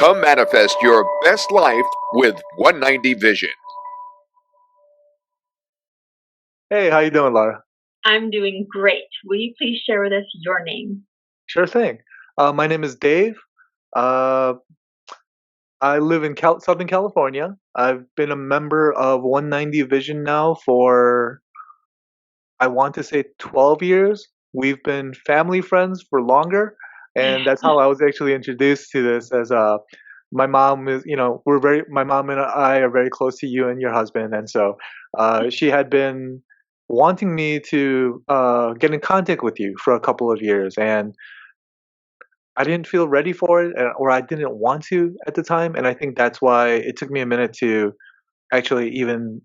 Come manifest your best life with 190 Vision. Hey, how you doing, Laura? I'm doing great. Will you please share with us your name? Sure thing. My name is Dave. Uh, I live in Southern California. I've been a member of 190 Vision now for, I want to say, 12 years. We've been family friends for longer, and that's how I was actually introduced to this. As my mom is, my mom and I are very close to you and your husband, and so she had been wanting me to get in contact with you for a couple of years, and I didn't feel ready for it, or I didn't want to at the time, and I think that's why it took me a minute to actually even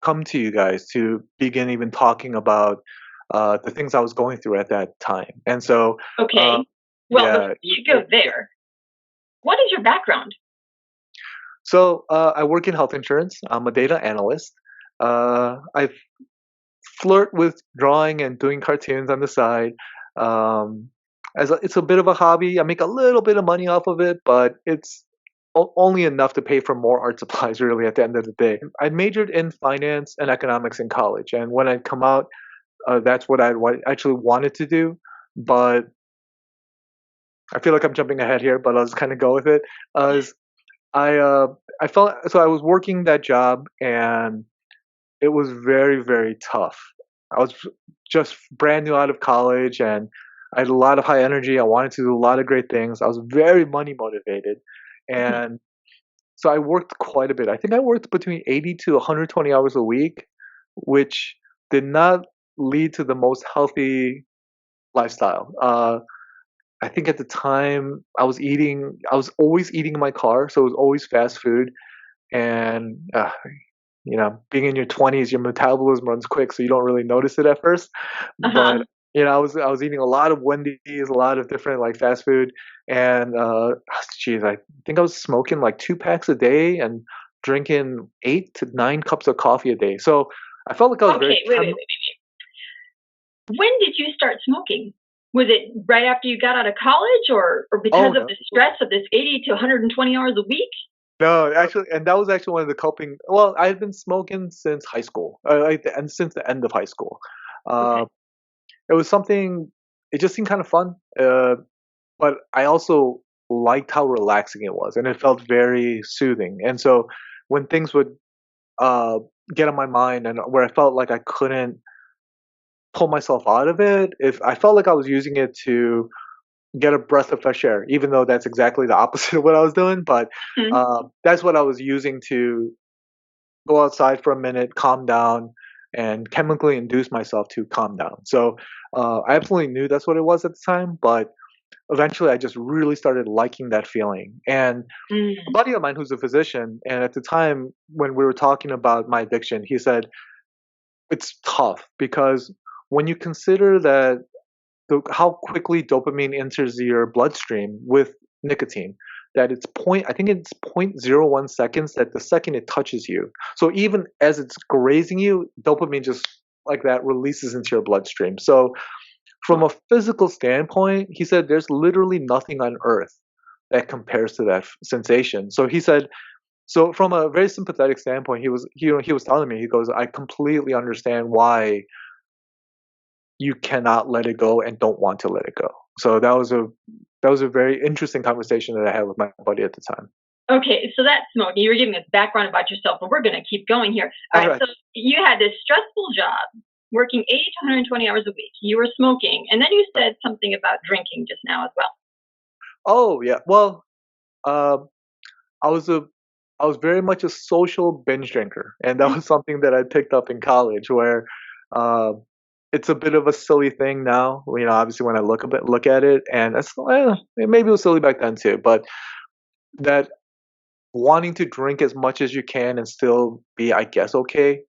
come to you guys to begin even talking about the things I was going through at that time. And so, uh, Okay. Well, before yeah, you go there, what is your background? so I work in health insurance. I'm a data analyst. I flirt with drawing and doing cartoons on the side. Um, it's a bit of a hobby. I make a little bit of money off of it, but it's only enough to pay for more art supplies. Really, at the end of the day, I majored in finance and economics in college, and when I'd come out, that's what actually wanted to do. But I feel like I'm jumping ahead here, but I'll just kind of go with it. As I I felt so I was working that job, and it was very, very tough. I was just brand new out of college, and I had a lot of high energy. I wanted to do a lot of great things. I was very money motivated, Mhm. and so I worked quite a bit. I think I worked between 80 to 120 hours a week, which did not lead to the most healthy lifestyle. I think at the time I was always eating in my car, so it was always fast food, and being in your 20s, your metabolism runs quick, so you don't really notice it at first. But Uh-huh. I was eating a lot of Wendy's, a lot of different like fast food, and geez, I think I was smoking like 2 packs a day and drinking 8 to 9 cups of coffee a day. So I felt like I was very Okay, wait. When did you start smoking? Was it right after you got out of college or oh because of no. the stress of this 80 to 120 hours a week? No, actually, and that was actually one of the coping. Well, I had been smoking since high school, and since the end of high school. Uh, Okay. it was something. It just seemed kind of fun. But I also liked how relaxing it was, and it felt very soothing. And so when things would uh, get on my mind, and where I felt like I couldn't pull myself out of it, if I felt like I was using it to get a breath of fresh air, even though that's exactly the opposite of what I was doing. But Mhm. that's what I was using to go outside for a minute, calm down, and chemically induce myself to calm down. So I absolutely knew that's what it was at the time, but eventually I just really started liking that feeling. And a Mm. buddy of mine who's a physician, and at the time when we were talking about my addiction, he said it's tough because when you consider that how quickly dopamine enters your bloodstream with nicotine, that I think it's 0.01 seconds that the second it touches you. So even as it's grazing you, dopamine just like that releases into your bloodstream. So from a physical standpoint, he said there's literally nothing on earth that compares to that sensation. So he said, so from a very sympathetic standpoint, he was telling me, he goes, I completely understand why you cannot let it go and don't want to let it go. So that was a very interesting conversation that I had with my buddy at the time. Okay, so that's smoking. You were giving us background about yourself, but we're going to keep going here. All All right, right. so you had this stressful job, working 80 to 120 hours a week. You were smoking, and then you said something about drinking just now as well. Oh yeah. Well, um, I was a I was very much a social binge drinker, and that Mm. was something that I picked up in college. Where uh, it's a bit of a silly thing now. Obviously when I look at it, and maybe it was silly back then too. But that wanting to drink as much as you can and still be, I guess, okay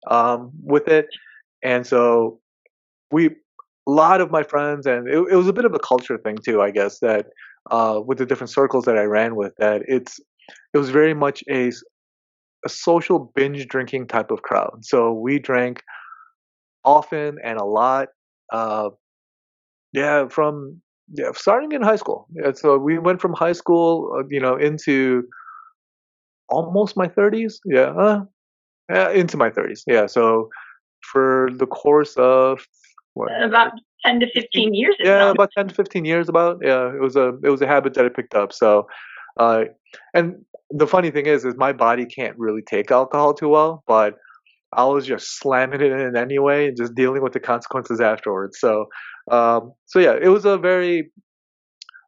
with it. And so we, a lot of my friends, and it was a bit of a culture thing too, I guess, that with the different circles that I ran with, that it was very much a social binge drinking type of crowd. So we drank often and a lot. Uh, yeah, from Yeah, starting in high school. Yeah, so we went from high school, into almost my 30s. Yeah, into my 30s. Yeah, so for the course of what, About 10 to 15? 15 years, it Yeah, sounds. about 10 to 15 years. About, yeah, it was a habit that I picked up. So, uh, and the funny thing is my body can't really take alcohol too well, but I was just slamming it in anyway and just dealing with the consequences afterwards. So yeah, it was a very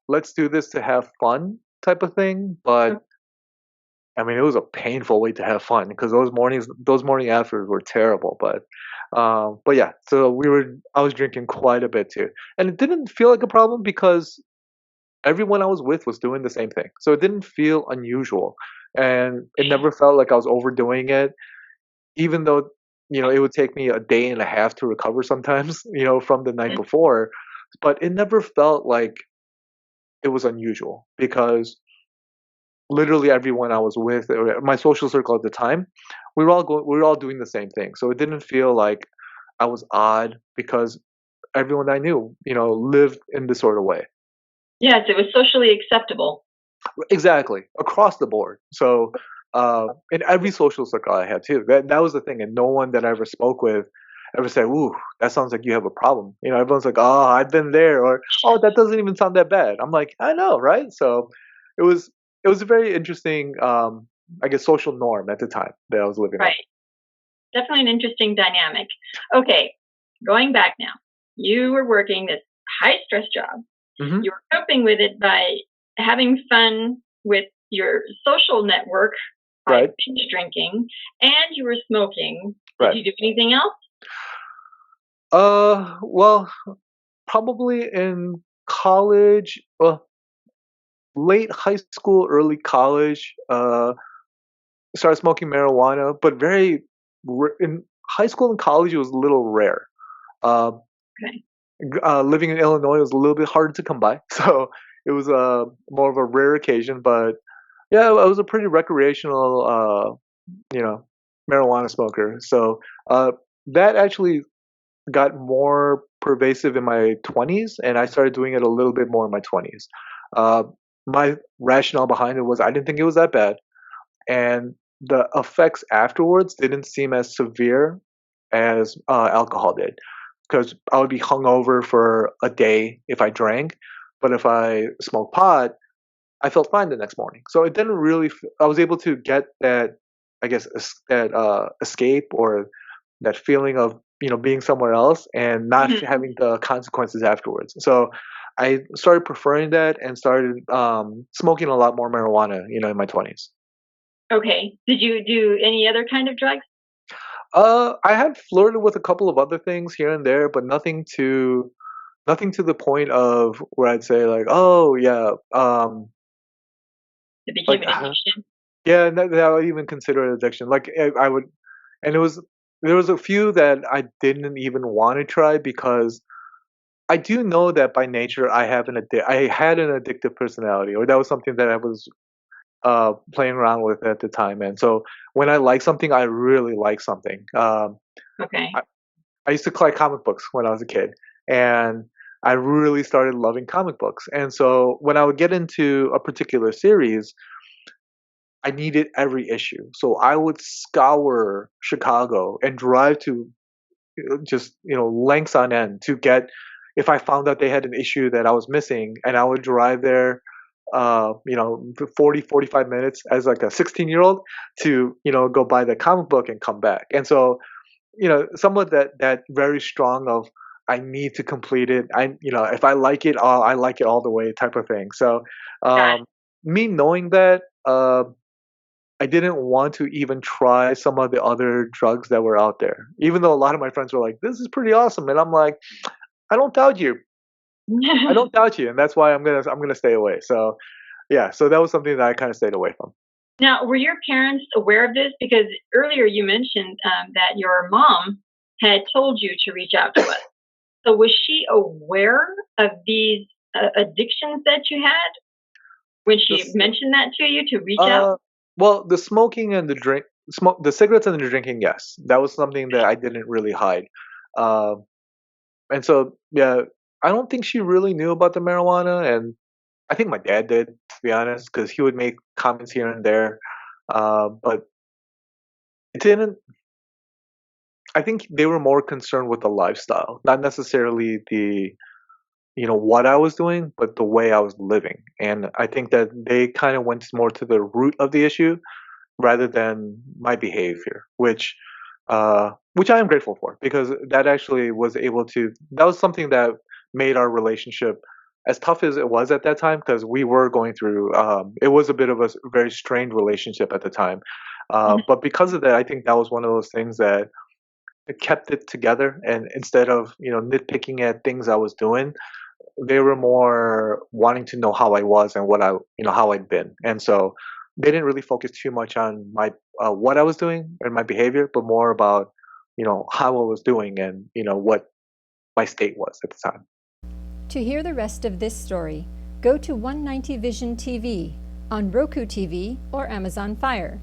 let's do this to have fun type of thing. But I mean, it was a painful way to have fun because those morning afters were terrible. But yeah, so I was drinking quite a bit too, and it didn't feel like a problem because everyone I was with was doing the same thing, so it didn't feel unusual, and it never felt like I was overdoing it, even though it would take me a day and a half to recover sometimes, from the night before, but it never felt like it was unusual because literally everyone I was with, or my social circle at the time, we were all doing the same thing. So it didn't feel like I was odd because everyone I knew, lived in this sort of way. Yes, it was socially acceptable. Exactly, across the board. So in every social circle I had too. That was the thing, and no one that I ever spoke with ever said, "Ooh, that sounds like you have a problem." Everyone's like, "Oh, I've been there," or "Oh, that doesn't even sound that bad." I'm like, "I know, right?" So it was it was a very interesting, I guess, social norm at the time that I was living Right. Definitely an interesting dynamic. Okay, going back now. You were working this high stress job. in. You were coping with it by having fun with your social network by Right, binge drinking, and you were smoking. Did right. you do anything else? Well, probably in college, well, late high school, early college. Started smoking marijuana, but in high school and college, it was a little rare. Uh, Okay. Living in Illinois was a little bit hard to come by, so it was more of a rare occasion. But yeah, I was a pretty recreational, you know, marijuana smoker. So that actually got more pervasive in my 20s, and I started doing it a little bit more in my 20s. Uh, my rationale behind it was I didn't think it was that bad, and the effects afterwards didn't seem as severe as alcohol did. Because I would be hungover for a day if I drank, but if I smoked pot, I felt fine the next morning. So it didn't really. I was able to get that, I guess, that escape or that feeling of being somewhere else and not Mhm. having the consequences afterwards. So I started preferring that and started smoking a lot more marijuana, in my 20s. Okay. Did you do any other kind of drugs? I had flirted with a couple of other things here and there, but nothing to the point of where I'd say like, oh yeah, It became like an addiction. yeah, that I would even consider it addiction. Like I would, and there was a few that I didn't even want to try because I do know that by nature I had an addictive personality, or that was something that I was playing around with at the time. And so when I like something, I really like something. Okay. I, I used to collect comic books when I was a kid, and I really started loving comic books. And so when I would get into a particular series, I needed every issue. So I would scour Chicago and drive to just lengths on end to get if I found out they had an issue that I was missing, and I would drive there, for 40 45 minutes as like a 16-year-old to go buy the comic book and come back. And so somewhat that very strong of I need to complete it. If I like it, I like it all the way type of thing. So Got um, me knowing that, I didn't want to even try some of the other drugs that were out there, even though a lot of my friends were like, "This is pretty awesome," and I'm like, "I don't doubt you. I it. don't doubt you," and that's why I'm gonna stay away. So yeah, so that was something that I kind of stayed away from. Now, were your parents aware of this? Because earlier you mentioned that your mom had told you to reach out to us. So was she aware of these addictions that you had when she This, mentioned that to you to reach out? uh, well, the smoking and the cigarettes and the drinking, yes, that was something that I didn't really hide. Um, and so yeah, I don't think she really knew about the marijuana, and I think my dad did, to be honest, because he would make comments here and there. But it didn't. I think they were more concerned with the lifestyle, not necessarily the what I was doing, but the way I was living. And I think that they kind of went more to the root of the issue rather than my behavior, which I am grateful for because that actually was able to. That was something that made our relationship as tough as it was at that time because we were going through. It was a bit of a very strained relationship at the time, but because of that, I think that was one of those things that kept it together. And instead of nitpicking at things I was doing, they were more wanting to know how I was and how I'd been. And so they didn't really focus too much on my what I was doing and my behavior, but more about how I was doing and what my state was at the time. To hear the rest of this story, go to 190 Vision TV on Roku TV or Amazon Fire.